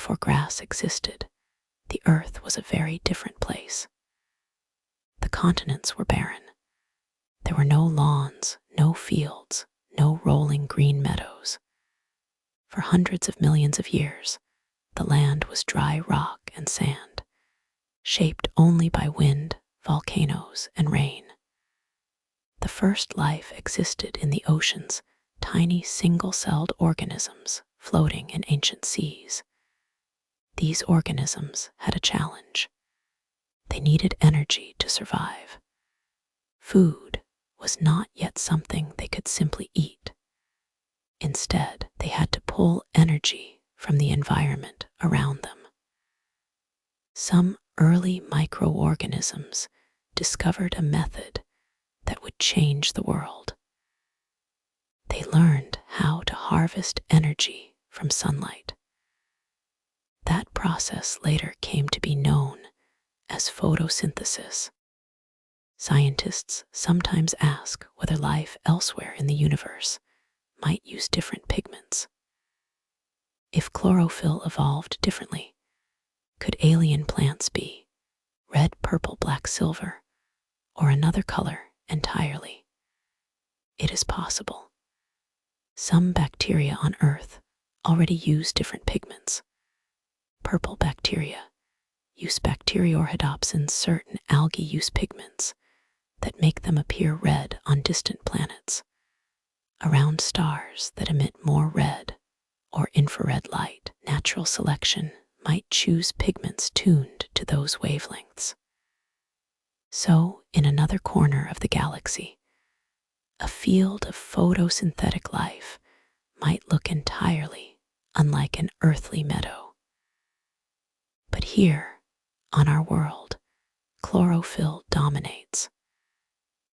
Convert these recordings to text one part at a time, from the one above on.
before grass existed, the earth was a very different place. The continents were barren. There were no lawns, no fields, no rolling green meadows. For hundreds of millions of years, the land was dry rock and sand, shaped only by wind, volcanoes, and rain. The first life existed in the oceans, tiny single-celled organisms floating in ancient seas. These organisms had a challenge. They needed energy to survive. Food was not yet something they could simply eat. Instead, they had to pull energy from the environment around them. Some early microorganisms discovered a method that would change the world. They learned how to harvest energy from sunlight. That process later came to be known as photosynthesis. Scientists sometimes ask whether life elsewhere in the universe might use different pigments. If chlorophyll evolved differently, could alien plants be red, purple, black, silver, or another color entirely? It is possible. Some bacteria on Earth already use different pigments. Purple bacteria use bacteriorhodopsin's certain algae use pigments that make them appear red on distant planets, around stars that emit more red or infrared light. Natural selection might choose pigments tuned to those wavelengths. So, in another corner of the galaxy, a field of photosynthetic life might look entirely unlike an earthly meadow. But here, on our world, chlorophyll dominates,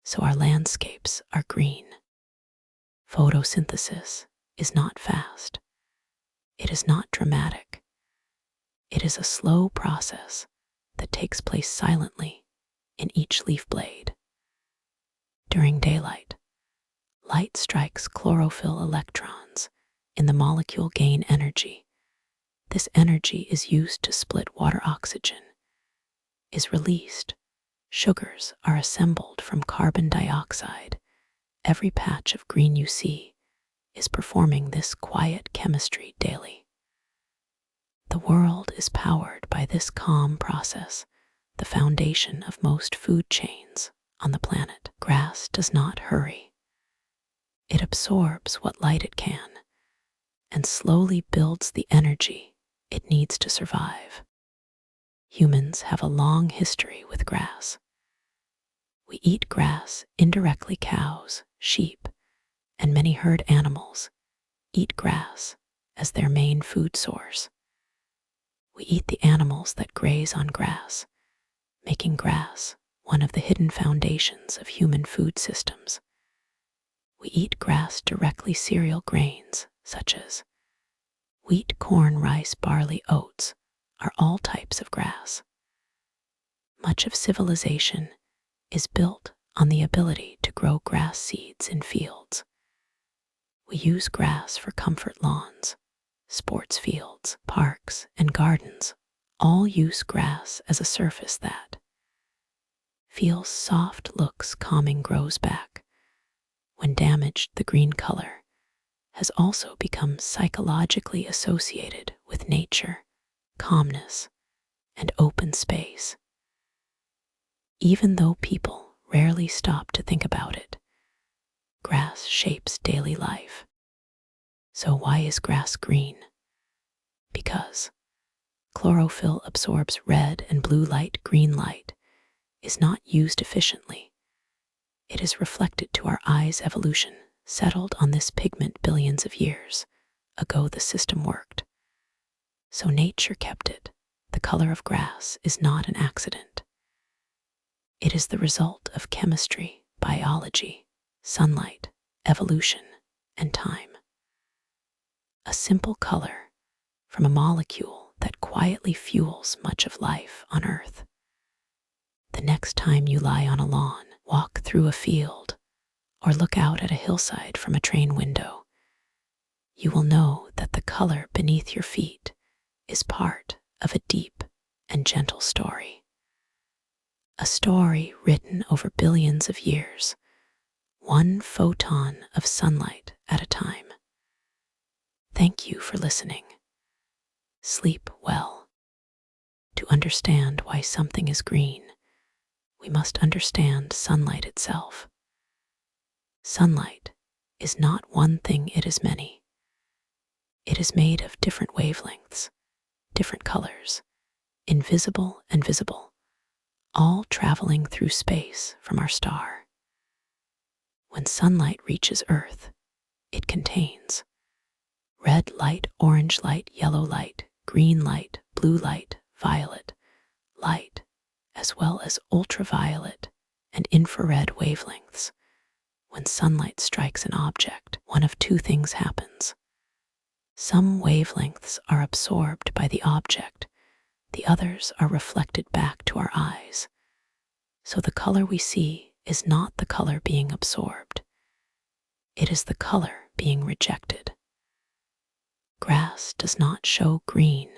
so our landscapes are green. Photosynthesis is not fast. It is not dramatic. It is a slow process that takes place silently in each leaf blade. During daylight, light strikes chlorophyll electrons in the molecule gain energy. This energy is used to split water oxygen, is released. Sugars are assembled from carbon dioxide. Every patch of green you see is performing this quiet chemistry daily. The world is powered by this calm process, the foundation of most food chains on the planet. Grass does not hurry. It absorbs what light it can and slowly builds the energy it needs to survive. Humans have a long history with grass. We eat grass indirectly. Cows, sheep, and many herd animals eat grass as their main food source. We eat the animals that graze on grass, making grass one of the hidden foundations of human food systems. We eat grass directly. Cereal grains such as wheat, corn, rice, barley, oats are all types of grass. Much of civilization is built on the ability to grow grass seeds in fields. We use grass for comfort. Lawns, sports fields, parks, and gardens all use grass as a surface that feels soft, looks calming, grows back. When damaged, the green color has also become psychologically associated with nature, calmness, and open space. Even though people rarely stop to think about it, grass shapes daily life. So why is grass green? Because chlorophyll absorbs red and blue light. Green light is not used efficiently. It is reflected to our eyes. Evolution settled on this pigment billions of years ago. The system worked, so nature kept it. The color of grass is not an accident. It is the result of chemistry, biology, sunlight, evolution, and time. A simple color from a molecule that quietly fuels much of life on Earth. The next time you lie on a lawn, walk through a field, or look out at a hillside from a train window, you will know that the color beneath your feet is part of a deep and gentle story. A story written over billions of years, one photon of sunlight at a time. Thank you for listening. Sleep well. To understand why something is green, we must understand sunlight itself. Sunlight is not one thing, it is many. It is made of different wavelengths, different colors, invisible and visible, all traveling through space from our star. When sunlight reaches Earth, it contains red light, orange light, yellow light, green light, blue light, violet light, as well as ultraviolet and infrared wavelengths. When sunlight strikes an object, one of two things happens. Some wavelengths are absorbed by the object, the others are reflected back to our eyes. So the color we see is not the color being absorbed. It is the color being rejected. Grass does not show green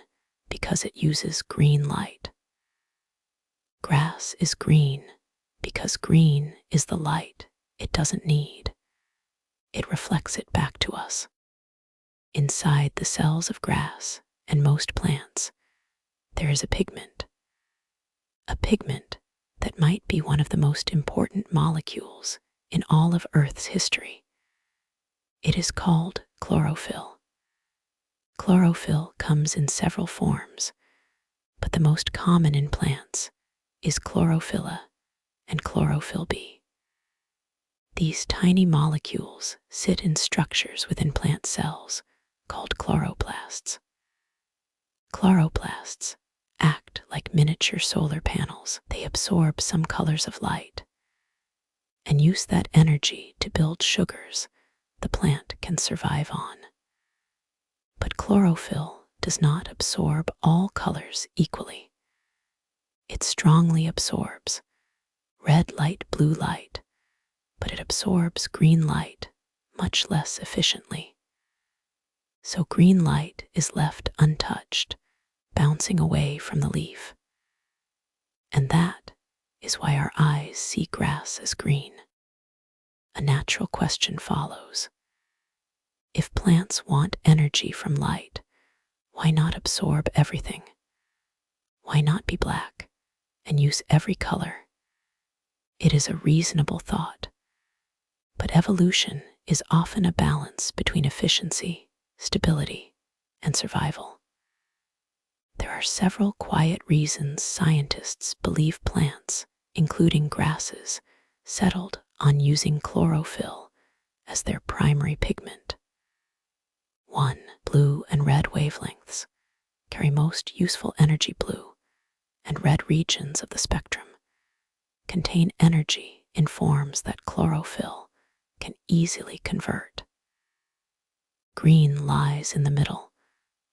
because it uses green light. Grass is green because green is the light it doesn't need. It reflects it back to us. Inside the cells of grass and most plants, there is a pigment that might be one of the most important molecules in all of Earth's history. It is called chlorophyll. Chlorophyll comes in several forms, but the most common in plants is chlorophyll A and chlorophyll B. These tiny molecules sit in structures within plant cells called chloroplasts. Chloroplasts act like miniature solar panels. They absorb some colors of light and use that energy to build sugars the plant can survive on. But chlorophyll does not absorb all colors equally. It strongly absorbs red light, blue light, but it absorbs green light much less efficiently. So green light is left untouched, bouncing away from the leaf. And that is why our eyes see grass as green. A natural question follows. If plants want energy from light, why not absorb everything? Why not be black and use every color? It is a reasonable thought, but evolution is often a balance between efficiency, stability, and survival. There are several quiet reasons scientists believe plants, including grasses, settled on using chlorophyll as their primary pigment. 1. Blue and red wavelengths carry most useful energy. Blue and red regions of the spectrum contain energy in forms that chlorophyll can easily convert. Green lies in the middle,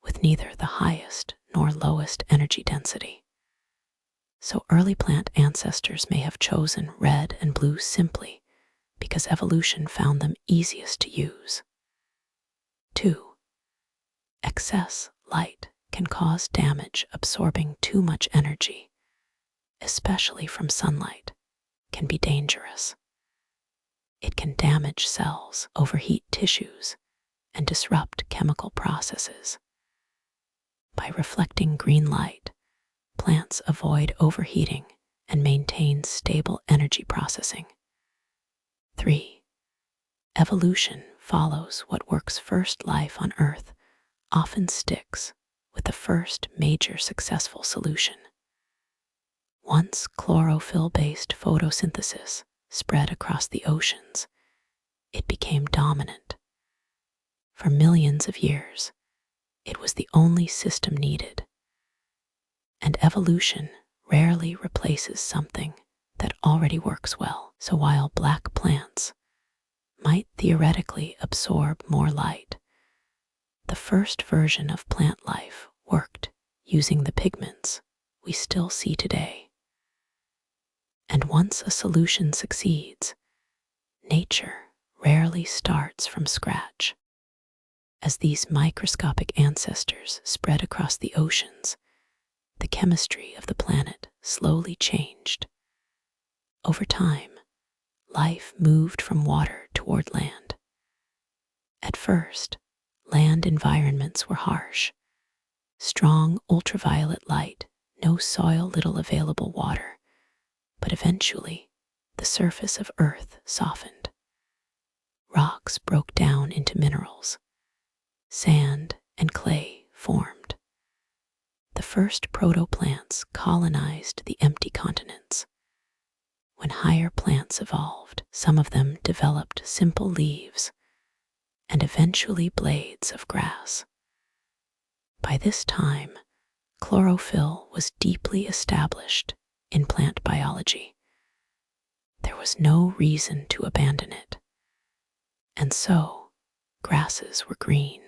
with neither the highest nor lowest energy density. So early plant ancestors may have chosen red and blue simply because evolution found them easiest to use. 2. Excess light can cause damage. Absorbing too much energy, especially from sunlight, can be dangerous. It can damage cells, overheat tissues, and disrupt chemical processes. By reflecting green light, plants avoid overheating and maintain stable energy processing. 3. Evolution follows what works first. Life on Earth often sticks with the first major successful solution. Once chlorophyll-based photosynthesis spread across the oceans, it became dominant. For millions of years, it was the only system needed. And evolution rarely replaces something that already works well. So while black plants might theoretically absorb more light, the first version of plant life worked using the pigments we still see today. And once a solution succeeds, nature rarely starts from scratch. As these microscopic ancestors spread across the oceans, the chemistry of the planet slowly changed. Over time, life moved from water toward land. At first, land environments were harsh. Strong ultraviolet light, no soil, little available water. But eventually, the surface of Earth softened. Rocks broke down into minerals. Sand and clay formed. The first protoplants colonized the empty continents. When higher plants evolved, some of them developed simple leaves and eventually blades of grass. By this time, chlorophyll was deeply established in plant biology. There was no reason to abandon it. And so, grasses were green.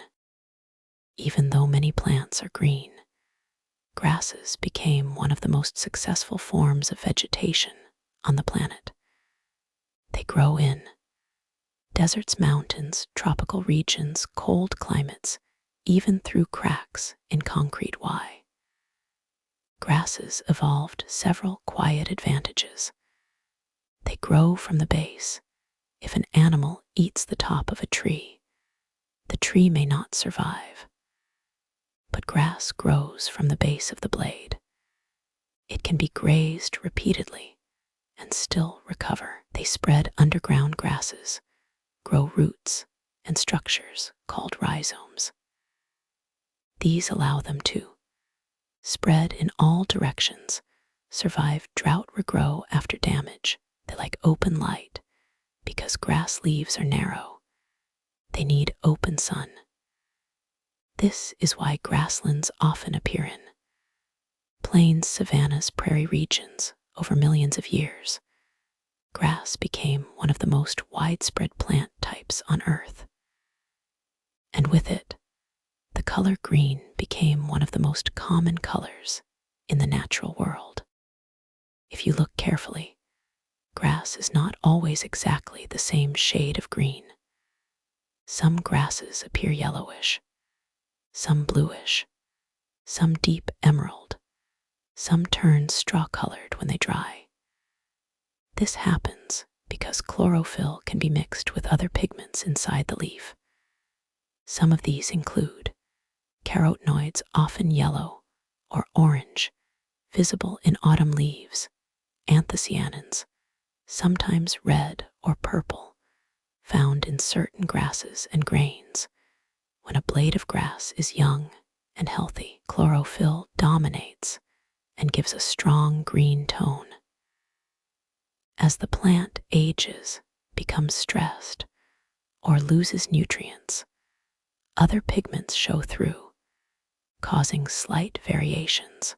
Even though many plants are green, grasses became one of the most successful forms of vegetation on the planet. They grow in deserts, mountains, tropical regions, cold climates, even through cracks in concrete. Why? Grasses evolved several quiet advantages. They grow from the base. If an animal eats the top of a tree, the tree may not survive. But grass grows from the base of the blade. It can be grazed repeatedly and still recover. They spread underground grasses, grow roots and structures called rhizomes. These allow them to spread in all directions, survive drought, regrow after damage. They like open light because grass leaves are narrow. They need open sun. This is why grasslands often appear in plains, savannas, prairie regions over millions of years. Grass became one of the most widespread plant types on Earth. And with it, the color green became one of the most common colors in the natural world. If you look carefully, grass is not always exactly the same shade of green. Some grasses appear yellowish, some bluish, some deep emerald, some turn straw-colored when they dry. This happens because chlorophyll can be mixed with other pigments inside the leaf. Some of these include carotenoids, often yellow or orange, visible in autumn leaves, anthocyanins, sometimes red or purple, found in certain grasses and grains. When a blade of grass is young and healthy, chlorophyll dominates and gives a strong green tone. As the plant ages, becomes stressed, or loses nutrients, other pigments show through, causing slight variations.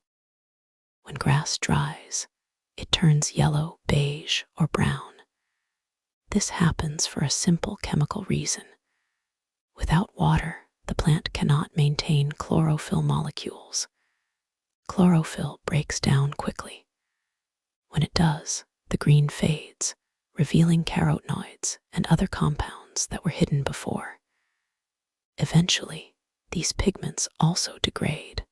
When grass dries, it turns yellow, beige, or brown. This happens for a simple chemical reason. Without water, the plant cannot maintain chlorophyll molecules. Chlorophyll breaks down quickly. When it does, the green fades, revealing carotenoids and other compounds that were hidden before. Eventually, these pigments also degrade.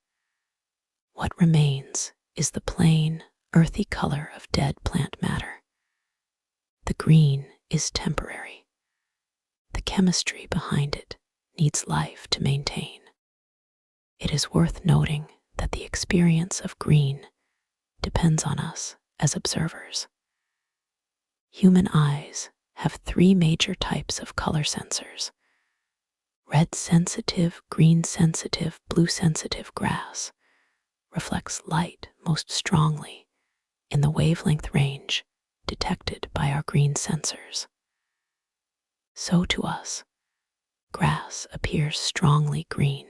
What remains is the plain, earthy color of dead plant matter. The green is temporary. The chemistry behind it needs life to maintain. It is worth noting that the experience of green depends on us as observers. Human eyes have three major types of color sensors: red sensitive, green sensitive, blue sensitive. Grass reflects light most strongly in the wavelength range detected by our green sensors. So to us, grass appears strongly green.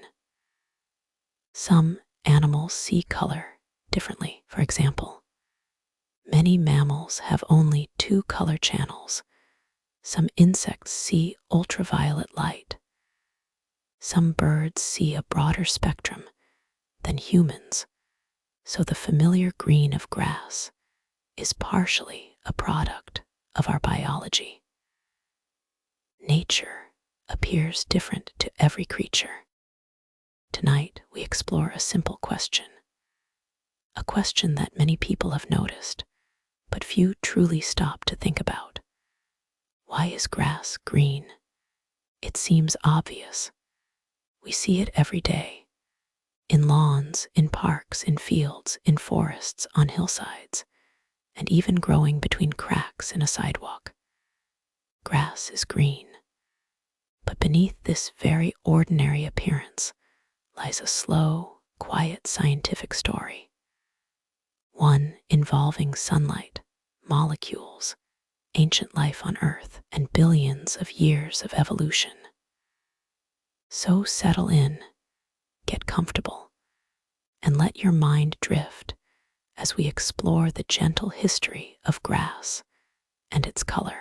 Some animals see color differently. For example, many mammals have only two color channels. Some insects see ultraviolet light. Some birds see a broader spectrum than humans, so the familiar green of grass is partially a product of our biology. Nature appears different to every creature. Tonight, we explore a simple question, a question that many people have noticed, but few truly stop to think about. Why is grass green? It seems obvious. We see it every day, in lawns, in parks, in fields, in forests, on hillsides, and even growing between cracks in a sidewalk. Grass is green. But beneath this very ordinary appearance lies a slow, quiet scientific story. One involving sunlight, molecules, ancient life on Earth, and billions of years of evolution. So settle in, get comfortable, and let your mind drift as we explore the gentle history of grass and its color.